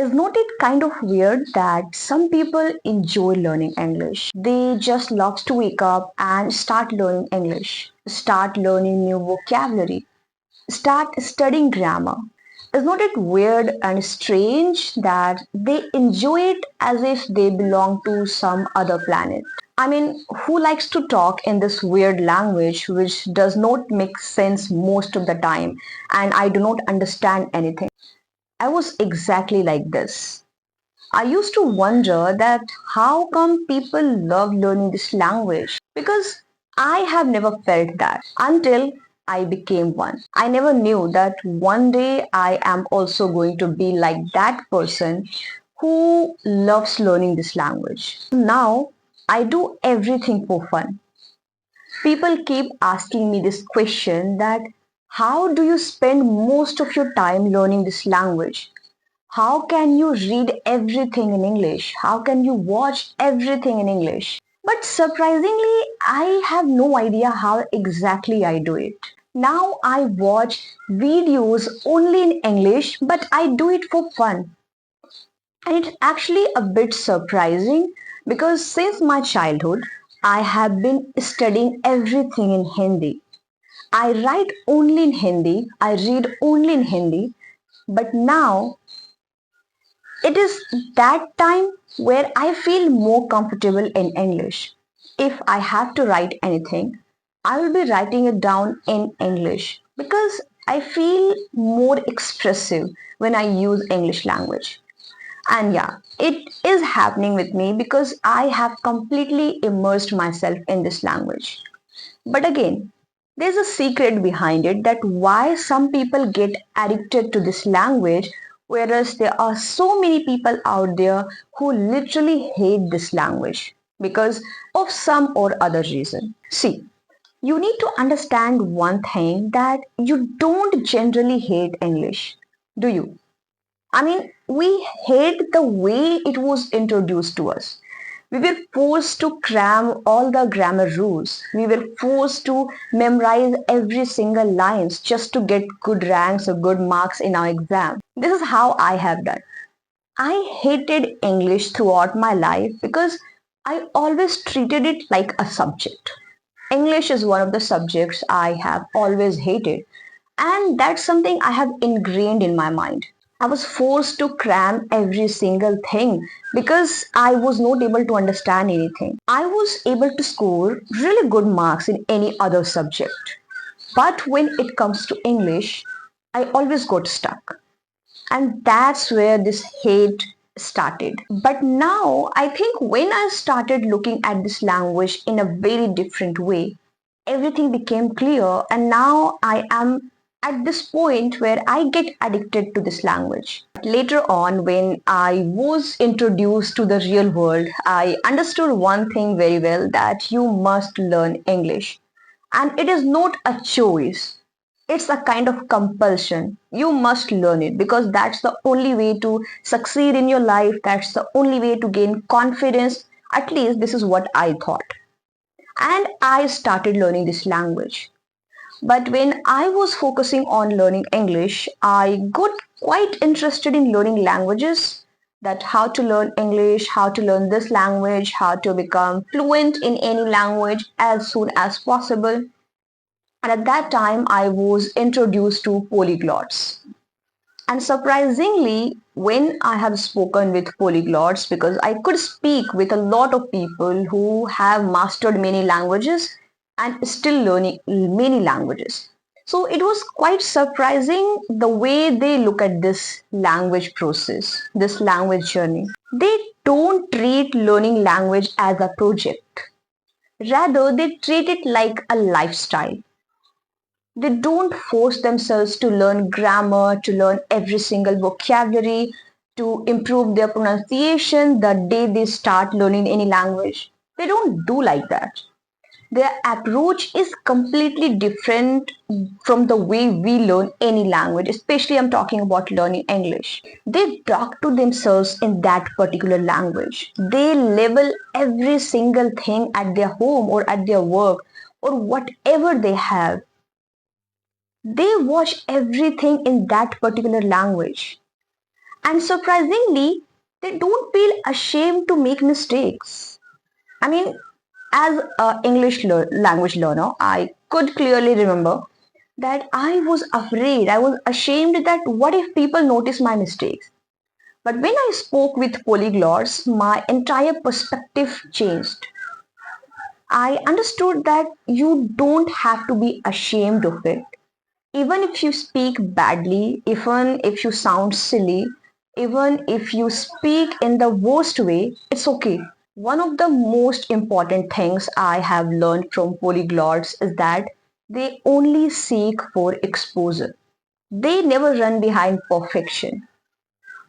Isn't it kind of weird that some people enjoy learning English? They just love to wake up and start learning English, start learning new vocabulary, start studying grammar. Isn't it weird and strange that they enjoy it as if they belong to some other planet? I mean, who likes to talk in this weird language which does not make sense most of the time and I do not understand anything? I was exactly like this. I used to wonder that how come people love learning this language because I have never felt that until I became one. I never knew that one day I am also going to be like that person who loves learning this language. Now I do everything for fun. People keep asking me this question that how do you spend most of your time learning this language? How can you read everything in English? How can you watch everything in English? But surprisingly, I have no idea how exactly I do it. Now I watch videos only in English, but I do it for fun. And it's actually a bit surprising because since my childhood, I have been studying everything in Hindi. I write only in Hindi, I read only in Hindi, but now it is that time where I feel more comfortable in English. If I have to write anything, I will be writing it down in English because I feel more expressive when I use English language. And yeah, it is happening with me because I have completely immersed myself in this language. But again, there's a secret behind it that why some people get addicted to this language, whereas there are so many people out there who literally hate this language because of some or other reason. See, you need to understand one thing that you don't generally hate English, do you? I mean, we hate the way it was introduced to us. We were forced to cram all the grammar rules. We were forced to memorize every single lines just to get good ranks or good marks in our exam. This is how I have done. I hated English throughout my life because I always treated it like a subject. English is one of the subjects I have always hated, and that's something I have ingrained in my mind. I was forced to cram every single thing because I was not able to understand anything. I was able to score really good marks in any other subject. But when it comes to English, I always got stuck. And that's where this hate started. But now I think when I started looking at this language in a very different way, everything became clear, and now I am at this point where I get addicted to this language. Later on, when I was introduced to the real world, I understood one thing very well, that you must learn English. And it is not a choice, it's a kind of compulsion. You must learn it because that's the only way to succeed in your life, that's the only way to gain confidence. At least this is what I thought. And I started learning this language. But when I was focusing on learning English, I got quite interested in learning languages, that how to learn English, how to learn this language, how to become fluent in any language as soon as possible. And at that time, I was introduced to polyglots. And surprisingly, when I have spoken with polyglots, because I could speak with a lot of people who have mastered many languages and still learning many languages. So it was quite surprising the way they look at this language process, this language journey. They don't treat learning language as a project. Rather, they treat it like a lifestyle. They don't force themselves to learn grammar, to learn every single vocabulary, to improve their pronunciation the day they start learning any language. They don't do like that. Their approach is completely different from the way we learn any language, especially I'm talking about learning English. They talk to themselves in that particular language. They label every single thing at their home or at their work or whatever they have. They watch everything in that particular language. And surprisingly, they don't feel ashamed to make mistakes. I mean, as a language learner, I could clearly remember that I was afraid, I was ashamed that what if people notice my mistakes? But when I spoke with polyglots, my entire perspective changed. I understood that you don't have to be ashamed of it. Even if you speak badly, even if you sound silly, even if you speak in the worst way, it's okay. One of the most important things I have learned from polyglots is that they only seek for exposure. They never run behind perfection.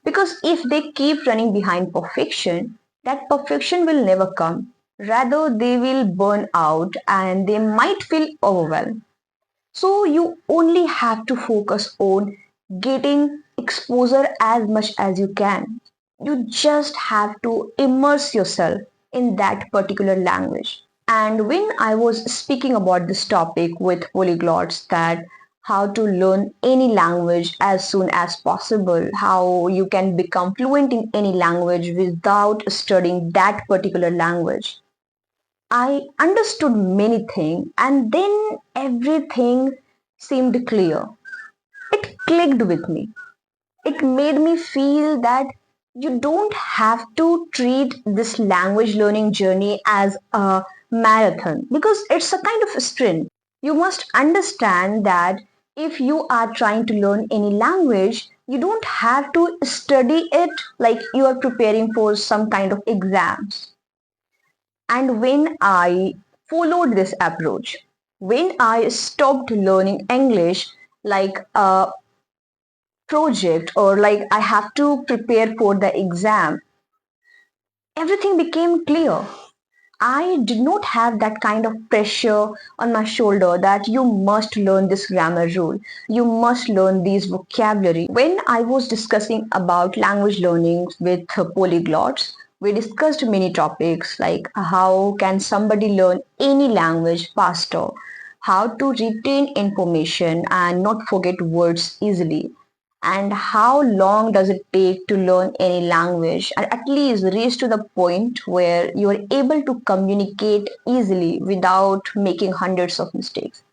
Because if they keep running behind perfection, that perfection will never come. Rather, they will burn out and they might feel overwhelmed. So, you only have to focus on getting exposure as much as you can. You just have to immerse yourself in that particular language. And when I was speaking about this topic with polyglots, that how to learn any language as soon as possible, how you can become fluent in any language without studying that particular language, I understood many things and then everything seemed clear. It clicked with me. It made me feel that you don't have to treat this language learning journey as a marathon because it's a kind of a sprint. You must understand that if you are trying to learn any language, you don't have to study it like you are preparing for some kind of exams. And when I followed this approach, when I stopped learning English like a project or like I have to prepare for the exam, everything became clear. I did not have that kind of pressure on my shoulder that you must learn this grammar rule, you must learn these vocabulary. When I was discussing about language learning with polyglots, we discussed many topics like how can somebody learn any language faster, how to retain information and not forget words easily, and how long does it take to learn any language and at least reach to the point where you are able to communicate easily without making hundreds of mistakes.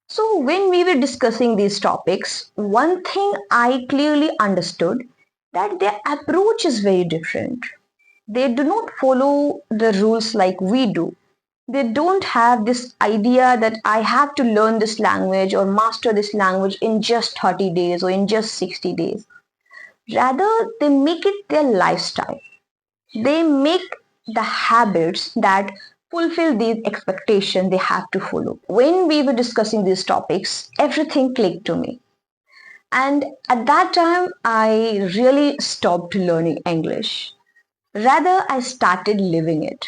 So when we were discussing these topics, one thing I clearly understood that their approach is very different. They do not follow the rules like we do. They don't have this idea that I have to learn this language or master this language in just 30 days or in just 60 days. Rather, they make it their lifestyle. They make the habits that fulfill these expectations they have to follow. When we were discussing these topics, everything clicked to me. And at that time, I really stopped learning English. Rather, I started living it.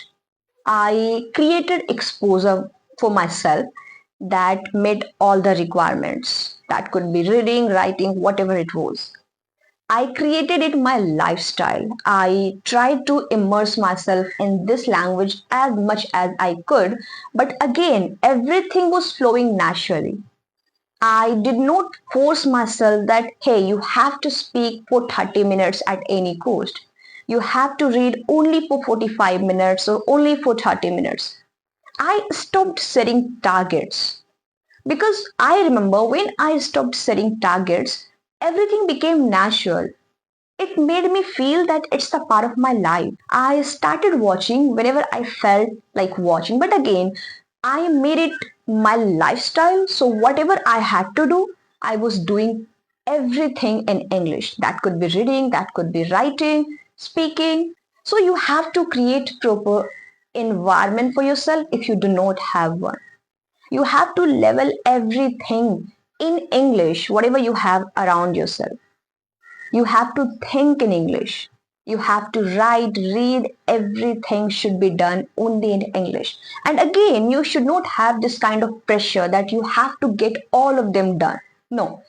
I created exposure for myself that met all the requirements. That could be reading, writing, whatever it was. I created it my lifestyle. I tried to immerse myself in this language as much as I could, but again, everything was flowing naturally. I did not force myself that, hey, you have to speak for 30 minutes at any cost. You have to read only for 45 minutes or only for 30 minutes. I stopped setting targets because I remember when I stopped setting targets, everything became natural. It made me feel that it's a part of my life. I started watching whenever I felt like watching, but again, I made it my lifestyle. So, whatever I had to do, I was doing everything in English. That could be reading, that could be writing, speaking. So, you have to create proper environment for yourself if you do not have one. You have to level everything in English, whatever you have around yourself. You have to think in English. You have to write, read, everything should be done only in English. And again, you should not have this kind of pressure that you have to get all of them done. No,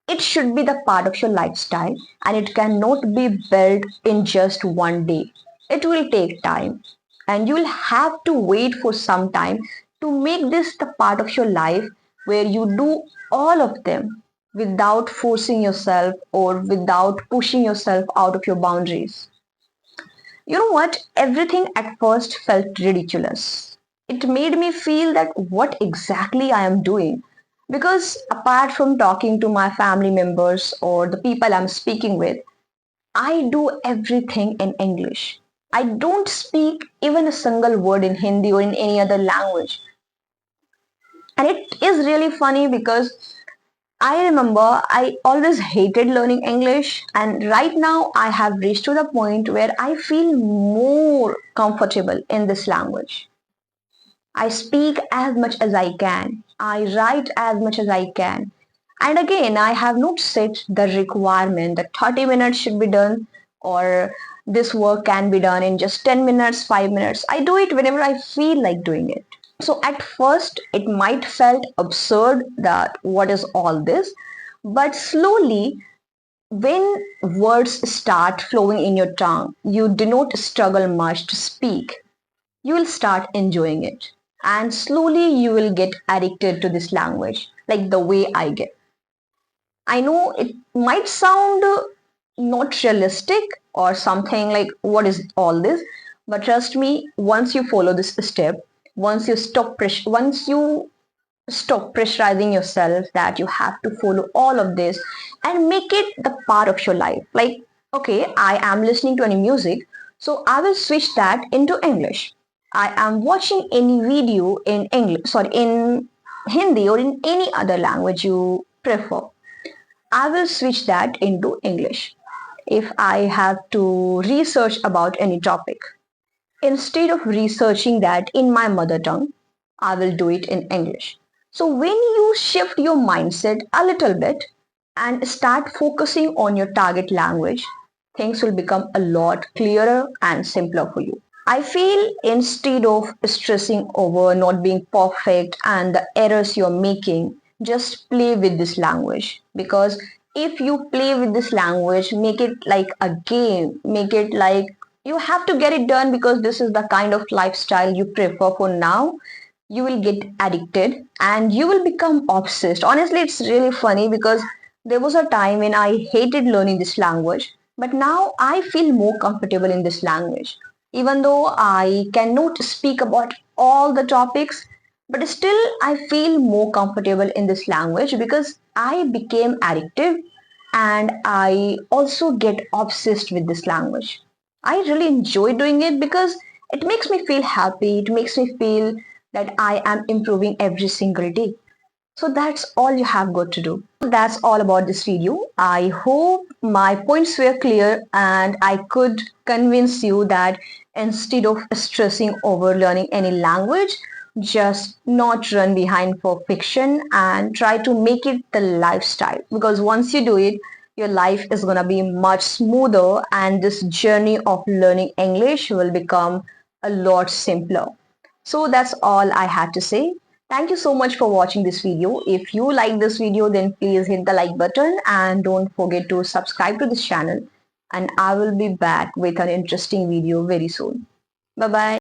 it should be the part of your lifestyle and it cannot be built in just one day. It will take time and you will have to wait for some time to make this the part of your life where you do all of them. without forcing yourself or without pushing yourself out of your boundaries. You know what? Everything at first felt ridiculous. It made me feel that what exactly I am doing. Because apart from talking to my family members or the people I'm speaking with, I do everything in English. I don't speak even a single word in Hindi or in any other language. And it is really funny because I remember I always hated learning English, and right now I have reached to the point where I feel more comfortable in this language. I speak as much as I can, I write as much as I can. And again, I have not set the requirement that 30 minutes should be done or this work can be done in just 10 minutes, 5 minutes. I do it whenever I feel like doing it. So at first it might felt absurd that what is all this, but slowly when words start flowing in your tongue, you do not struggle much to speak. You will start enjoying it. And slowly you will get addicted to this language, like the way I get. I know it might sound not realistic or something like, what is all this? But trust me, once you follow this step, once you stop pressurizing yourself that you have to follow all of this and make it the part of your life. Like, okay, I am listening to any music, so I will switch that into English. I am watching any video in English, sorry, in Hindi or in any other language you prefer. I will switch that into English. If I have to research about any topic, instead of researching that in my mother tongue, I will do it in English. So when you shift your mindset a little bit and start focusing on your target language, things will become a lot clearer and simpler for you. I feel instead of stressing over not being perfect and the errors you're making, just play with this language. Because if you play with this language, make it like a game, make it like you have to get it done because this is the kind of lifestyle you prefer for now. You will get addicted and you will become obsessed. Honestly, it's really funny because there was a time when I hated learning this language, but now I feel more comfortable in this language. Even though I cannot speak about all the topics, but still I feel more comfortable in this language because I became addictive and I also get obsessed with this language. I really enjoy doing it because it makes me feel happy, it makes me feel that I am improving every single day. So that's all you have got to do. That's all about this video. I hope my points were clear and I could convince you that instead of stressing over learning any language, just not run behind for fiction and try to make it the lifestyle. Because once you do it, your life is going to be much smoother and this journey of learning English will become a lot simpler. So that's all I had to say. Thank you so much for watching this video. If you like this video, then please hit the like button and don't forget to subscribe to this channel. And I will be back with an interesting video very soon. Bye bye.